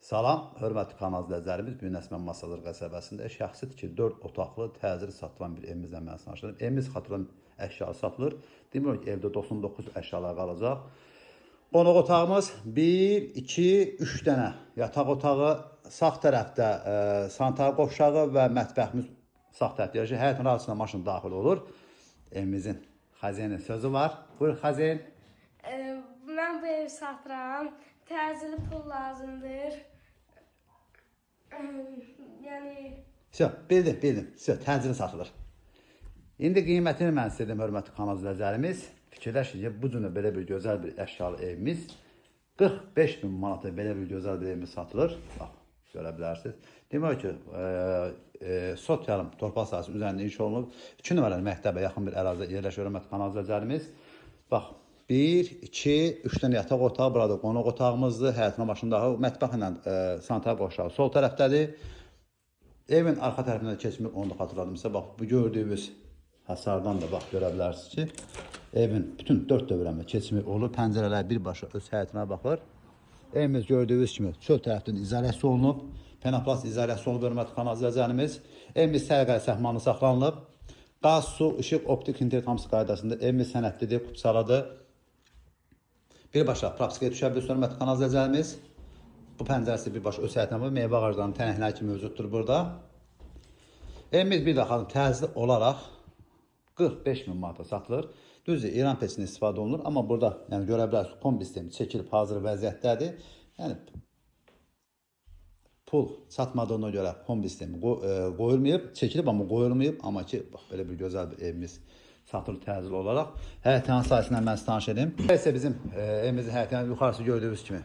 Salam, hörmətli kanal izləyicilərimiz. Bu gün Əsmən Masalır qəsəbəsində şəxsi tikili 4 otaqlı təcili satılan bir evimizlə mən danışıram. Evimiz xatıran əşya satılır. Demək ki, evdə 99 əşyalar qalacaq. Qonaq otağımız 1, 2, 3 dənə. Yataq otağı sağ tərəfdə sanitar qovşağı və mətbəximiz sağ tərəfdə yerləşir. Həyətin arasına maşın daxil olur. Evimizin xəzinənin sözü var. Buyur xəzin. Mən bu evi satıram. Təcili pul lazımdır. Yəni... Bildim. Təcili satılır. İndi qiymətini mən istədim, hörmətli kanal izləyicilərimiz. Fikirləşin ki, bu cünə belə bir gözəl bir əşyalı evimiz 45.000 manata belə bir gözəl bir evimiz satılır. Bax, görə bilərsiniz. Demək ki, sot yarım torpaq sahəsinin üzərində inşa olunub. 2 nömrəli məktəbə yaxın bir ərazidə yerləşir, hörmətli kanal izləyicilərimiz. Bax, 1, 2, 3 dənə yataq otağı, burada qonaq otağımızdır. Həyətin başındağı mətbəx ilə sanitar qovşağı sol tərəfdədir. Evin arxa tərəfindən keçimi onu da xatırladımsa, bax, bu gördüyünüz hasardan da bax, görə bilərsiniz ki, evin bütün 4 dövrəmə keçimi olur. Pəncərələr birbaşa öz həyətinə baxır. Evimiz gördüyünüz kimi çöl tərəfdən izolyasiya olunub. Penoplast izolyasiya olunub, hörmətli kanal izləyicilərimiz. Evimiz səliqəli səhmanlı saxlanılıb. Qaz, su, işıq, optik internet hamısı qaydasında. Evimiz sənədlidir, kutsaladır. Birbaşa propiskaya düşə bilir, hörmətli kanal izləyicilərimiz. Bu pəncərəsi birbaşa öz həyətinə var. Meyvə ağaclarının tənəkləri kimi mövcuddur burada. Evimiz bir daha təcili olaraq 45.000 manata satılır. Düzdür, İran pesini istifadə olunur. Amma burada yəni, görə bilərsiniz, kombi sistemi çəkilib hazır vəziyyətdədir. Yəni, pul satmadığına görə kombi sistemi qoyulmayıb, çəkilib amma qoyulmayıb. Amma ki, bax, belə bir gözəl bir evimiz satılır təcili olaraq. Həyətin sayəsindən mən size tanış edeyim. İsə bizim evimizin həyətinin yuxarısı gördüyünüz kimi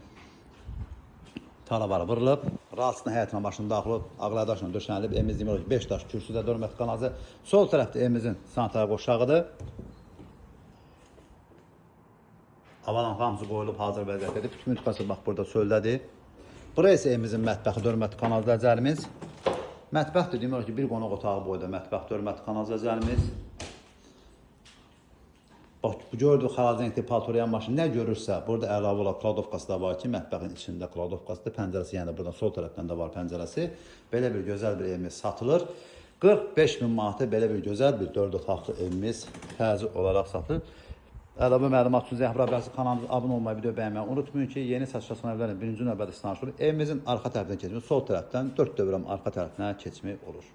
talavarı vırılıb. Rahatsızlığına həyətin başına daxil olub, ağlar daşla döşənilib. Evimiz demək 5 daş kürsüdə hörmətli kanal. Sol tərəfdə evimizin sanitar qovşağıdır. Havalan hamısı qoyulub hazır vəziyyətdədir. Bütün tıqası bax burada söldədir. Buraya isə evimizin mətbəxi hörmətli kanal izləyicilərimiz. Mətbəx də demək ki, bir qonaq otağı boyda mətbəx hörmətli kanal izləyicilərimiz. Bax, bu gördüyü xalazenkli paltorayan maşın nə görürsə, burada əlavə olaraq kladovkası da var ki, mətbəxin içində kladovkası da, pəncərəsi, yəni buradan sol tərəfdən də var pəncərəsi. Belə bir gözəl bir evimiz satılır. 45.000 manata belə bir gözəl bir 4 otaqlı evimiz təcil olaraq satılır. Əlavə məlumat üçün Zəhra Bərsi kanalımıza abunə olmayı, video bəyənməyi unutmayın ki, yeni satışlasın evlərin birinci növbədə tanış olur. Evimizin arxa tərəfindən keçimi, sol tərəfdən 4 dövrəm arxa tərəfinə keçimi olur.